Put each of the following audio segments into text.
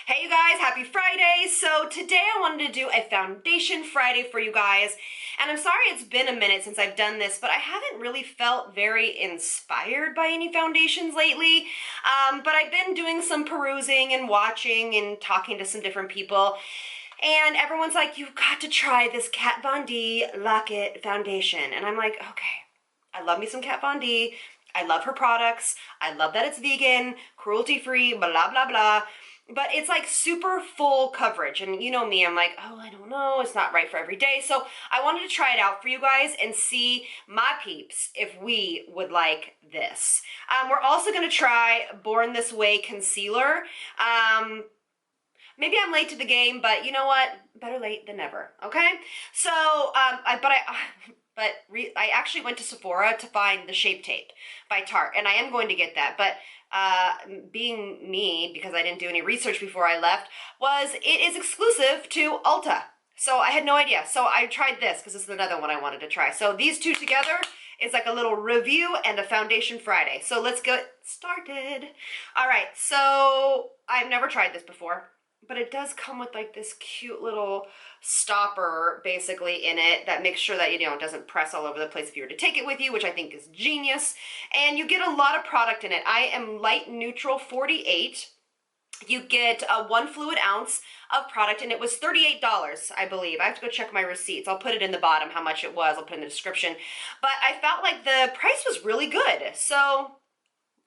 Hey you guys, happy Friday. So today I wanted to do a foundation Friday for you guys. And I'm sorry it's been a minute since I've done this, but I haven't really felt very inspired by any foundations lately. But I've been doing some perusing and watching and talking to some different people. And everyone's like, you've got to try this Kat Von D Lock-It foundation. And I'm like, okay, I love me some Kat Von D. I love her products. I love that it's vegan, cruelty-free, blah, blah, blah. But it's like super full coverage. And you know me, I'm like, oh, I don't know. It's not right for every day. So I wanted to try it out for you guys and see my peeps if we would like this. We're also going to try Born This Way Concealer. Maybe I'm late to the game, but you know what? Better late than never, okay? So, I actually went to Sephora to find the Shape Tape by Tarte, and I am going to get that, but being me, because I didn't do any research before I left, it is exclusive to Ulta. So I had no idea. So I tried this because this is another one I wanted to try. So these two together is like a little review and a foundation Friday. So let's get started. All right, so I've never tried this before, but it does come with like this cute little stopper basically in it that makes sure that, you know, it doesn't press all over the place if you were to take it with you, which I think is genius. And you get a lot of product in it. I am light neutral 48. You get 1 fluid ounce of product, and it was $38, I believe. I have to go check my receipts. I'll put it in the bottom how much it was. I'll put it in the description. But I felt like the price was really good. So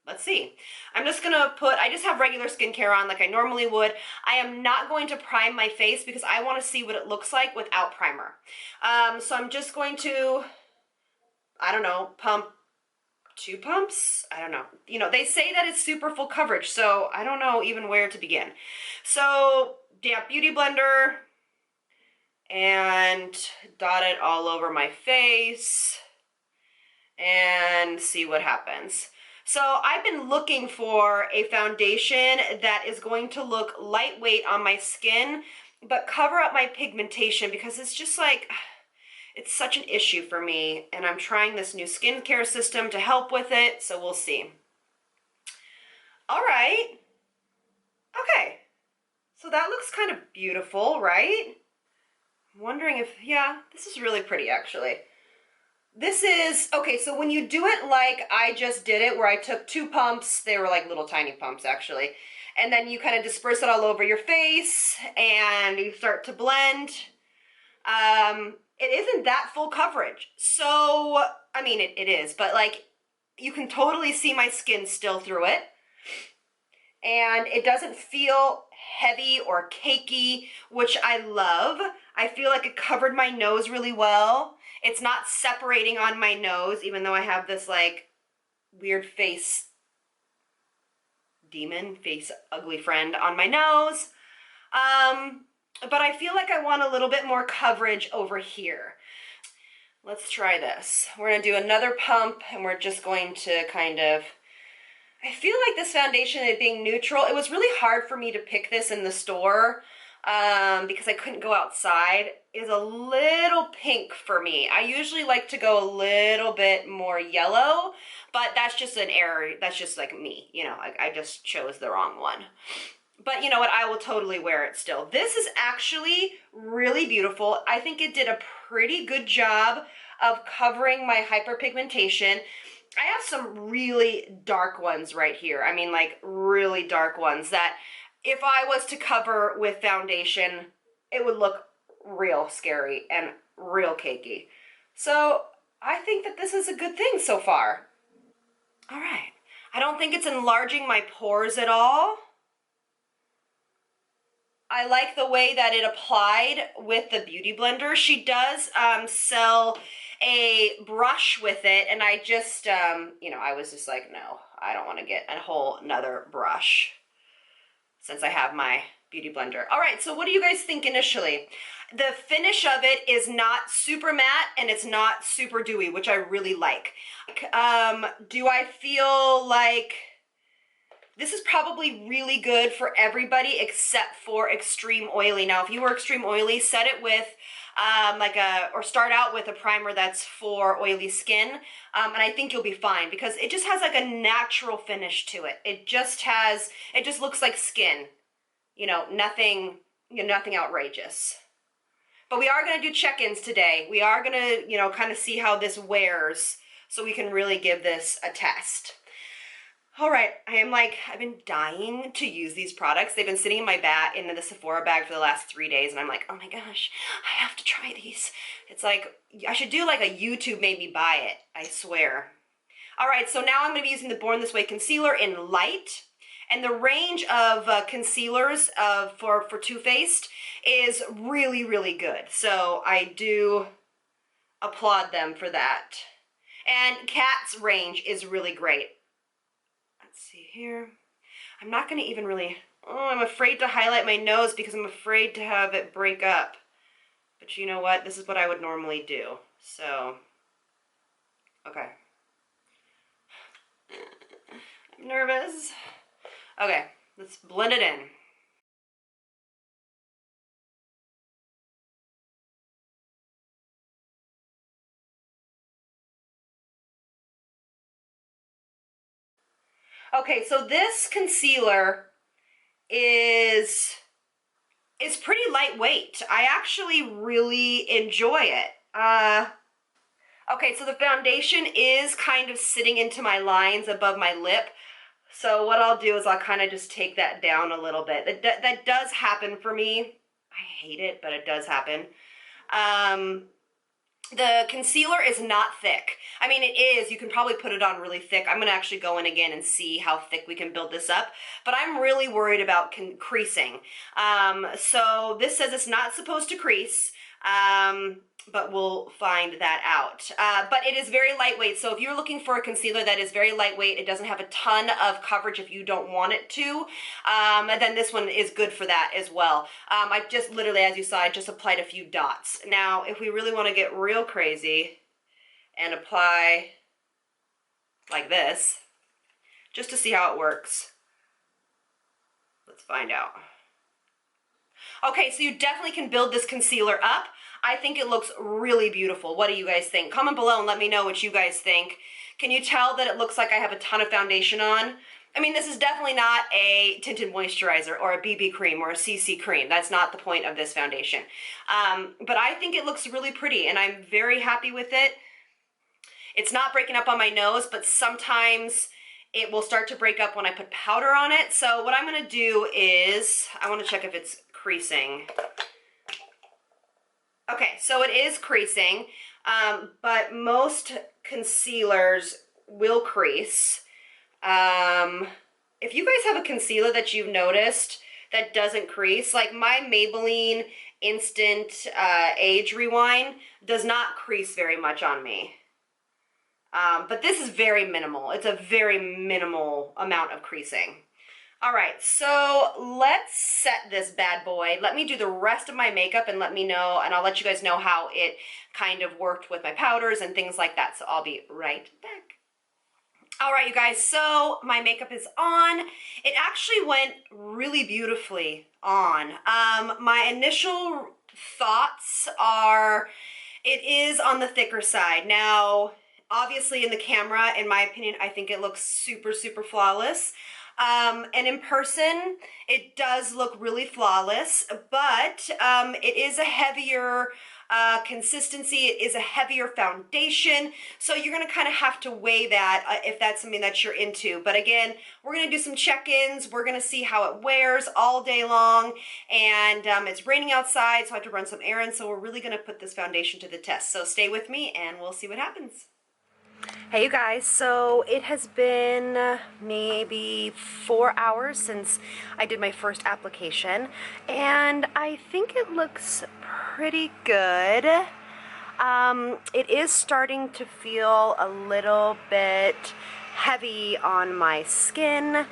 let's see. I'm just gonna I just have regular skincare on like I normally would. I am not going to prime my face because I wanna see what it looks like without primer. So I'm just going to, I don't know, pump 2 pumps? I don't know. You know, they say that it's super full coverage, so I don't know even where to begin. So, damp beauty blender and dot it all over my face and see what happens. So I've been looking for a foundation that is going to look lightweight on my skin, but cover up my pigmentation because it's just like, it's such an issue for me. And I'm trying this new skincare system to help with it, so we'll see. All right. Okay. So that looks kind of beautiful, right? I'm wondering if, yeah, this is really pretty actually. This is, okay, so when you do it like I just did it, where I took 2 pumps, they were like little tiny pumps actually, and then you kind of disperse it all over your face and you start to blend, it isn't that full coverage. So, I mean, it is, but like you can totally see my skin still through it. And it doesn't feel heavy or cakey, which I love. I feel like it covered my nose really well. It's not separating on my nose, even though I have this like weird face, demon face, ugly friend on my nose. But I feel like I want a little bit more coverage over here. Let's try this. We're gonna do another pump and we're just going to kind of, I feel like this foundation, it being neutral, it was really hard for me to pick this in the store because I couldn't go outside. It is a little pink for me. I usually like to go a little bit more yellow, but that's just an error. That's just like me, you know, I just chose the wrong one. But you know what, I will totally wear it still. This is actually really beautiful. I think it did a pretty good job of covering my hyperpigmentation. I have some really dark ones right here. I mean, like really dark ones that if I was to cover with foundation, it would look real scary and real cakey. So I think that this is a good thing so far. All right. I don't think it's enlarging my pores at all. I like the way that it applied with the Beauty Blender. She does sell a brush with it, and I just, you know, I was just like, no, I don't want to get a whole nother brush since I have my Beauty Blender. All right, so what do you guys think initially? The finish of it is not super matte and it's not super dewy, which I really like. Do I feel like this is probably really good for everybody except for extreme oily? Now, if you were extreme oily, set it with or start out with a primer that's for oily skin, and I think you'll be fine because it just has like a natural finish to it. It just looks like skin. you know, nothing, nothing outrageous. But we are going to do check-ins today. We are going to, you know, kind of see how this wears so we can really give this a test. All right, I've been dying to use these products. They've been sitting in my bag, in the Sephora bag for the last 3 days, and I'm like, oh my gosh, I have to try these. It's like, I should do like a YouTube made me buy it, I swear. All right, so now I'm gonna be using the Born This Way concealer in light. And the range of concealers for Too Faced is really, really good. So I do applaud them for that. And Kat's range is really great. Let's see here. I'm not going to even really, I'm afraid to highlight my nose because I'm afraid to have it break up. But you know what? This is what I would normally do. So, okay. I'm nervous. Okay, let's blend it in. Okay, so this concealer is pretty lightweight. I actually really enjoy it. Okay, so the foundation is kind of sitting into my lines above my lip. So what I'll do is I'll kind of just take that down a little bit. That does happen for me. I hate it, but it does happen. The concealer is not thick. I mean, it is. You can probably put it on really thick. I'm going to actually go in again and see how thick we can build this up. But I'm really worried about creasing. So this says it's not supposed to crease. But we'll find that out. But it is very lightweight, so if you're looking for a concealer that is very lightweight, it doesn't have a ton of coverage if you don't want it to, then this one is good for that as well. I just literally, as you saw, I just applied a few dots. Now, if we really want to get real crazy and apply like this, just to see how it works, let's find out. Okay, so you definitely can build this concealer up. I think it looks really beautiful. What do you guys think? Comment below and let me know what you guys think. Can you tell that it looks like I have a ton of foundation on? I mean, this is definitely not a tinted moisturizer or a BB cream or a CC cream. That's not the point of this foundation. But I think it looks really pretty and I'm very happy with it. It's not breaking up on my nose, but sometimes it will start to break up when I put powder on it. So what I'm gonna do is, I wanna check if it's creasing. Okay, so it is creasing, but most concealers will crease. If you guys have a concealer that you've noticed that doesn't crease, like my Maybelline Instant Age Rewind does not crease very much on me. But this is very minimal. It's a very minimal amount of creasing. All right, so let's set this bad boy. Let me do the rest of my makeup and let me know, and I'll let you guys know how it kind of worked with my powders and things like that. So I'll be right back. All right, you guys, so my makeup is on. It actually went really beautifully on. My initial thoughts are, it is on the thicker side. Now, obviously in the camera, in my opinion, I think it looks super, super flawless. And in person, it does look really flawless, but it is a heavier consistency. It is a heavier foundation. So you're going to kind of have to weigh that if that's something that you're into. But again, we're going to do some check-ins. We're going to see how it wears all day long. And it's raining outside, so I have to run some errands. So we're really going to put this foundation to the test. So stay with me and we'll see what happens. Hey you guys, so it has been maybe 4 hours since I did my first application and I think it looks pretty good. It is starting to feel a little bit heavy on my skin.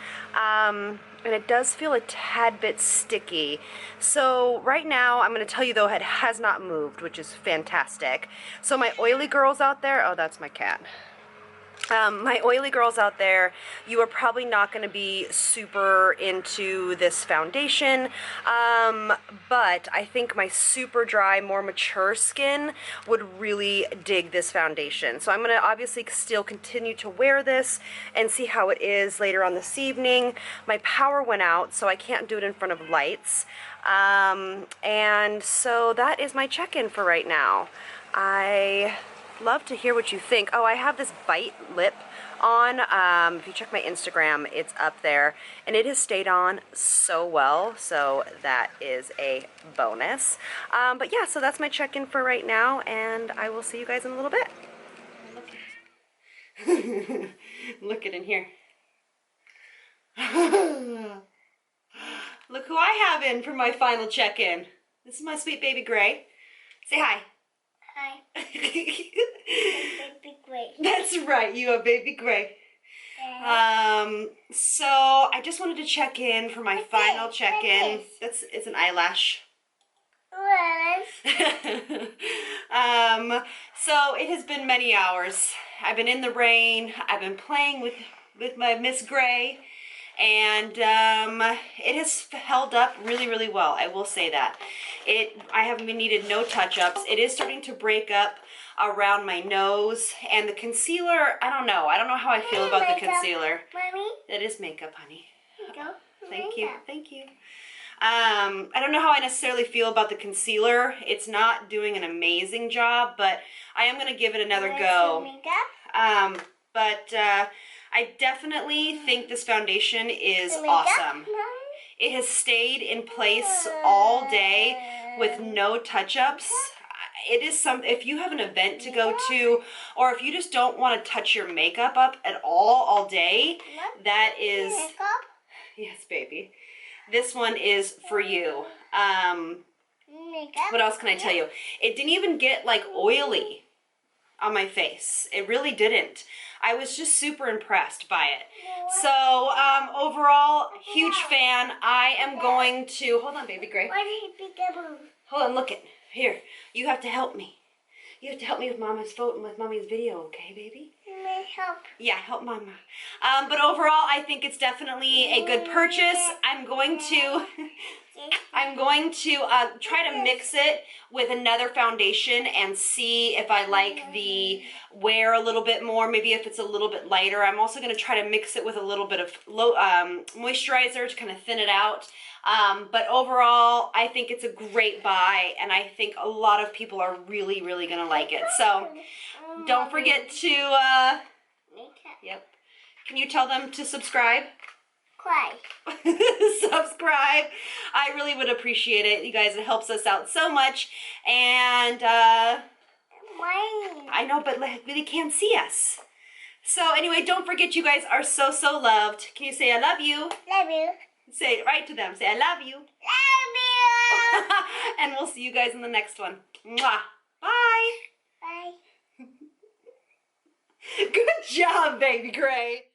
And it does feel a tad bit sticky. So right now, I'm going to tell you though, it has not moved, which is fantastic. So my oily girls out there, oh, that's my cat. My oily girls out there, you are probably not going to be super into this foundation, but I think my super dry, more mature skin would really dig this foundation. So I'm going to obviously still continue to wear this and see how it is later on this evening. My power went out, so I can't do it in front of lights. And so that is my check-in for right now. I love to hear what you think. Oh, I have this bite lip on. If you check my Instagram, it's up there, and it has stayed on so well, so that is a bonus. But yeah, so that's my check-in for right now, and I will see you guys in a little bit. Look at in here. Look who I have in for my final check-in. This is my sweet baby Gray. Say hi. Hi. Baby Gray. That's right, you are baby Gray. Yeah. So I just wanted to check in for my final check-in. It's an eyelash. So it has been many hours. I've been in the rain. I've been playing with my Miss Gray, and it has held up really, really well. I will say that. I haven't needed no touch-ups. It is starting to break up around my nose, and the concealer, I don't know how I feel about the concealer. Mommy? It is makeup, honey. Go. Thank you. I don't know how I necessarily feel about the concealer. It's not doing an amazing job, but I am going to give it another go. But I definitely think this foundation is awesome. It has stayed in place all day with no touch-ups. It is if you have an event to go to, or if you just don't want to touch your makeup up at all day, that is, yes, baby. This one is for you. What else can I tell you? It didn't even get like oily on my face. It really didn't. I was just super impressed by it. So overall, huge fan. I am going to, hold on, baby Gray. Hold on, look it. Here, you have to help me. You have to help me with Mama's Mommy's video, okay, baby? Help. Yeah, help Mama. But overall, I think it's definitely a good purchase. I'm going to try to mix it with another foundation and see if I like the wear a little bit more, maybe if it's a little bit lighter. I'm also going to try to mix it with a little bit of moisturizer to kind of thin it out. But overall, I think it's a great buy, and I think a lot of people are really, really going to like it. So don't forget to, yep. Can you tell them to subscribe? Cry. Subscribe. I really would appreciate it. You guys, it helps us out so much. And I know, but really can't see us. So anyway, don't forget, you guys are so, so loved. Can you say I love you? Love you. Say it right to them. Say I love you. Love you. And we'll see you guys in the next one. Mwah. Bye. Bye. Good job, baby Gray.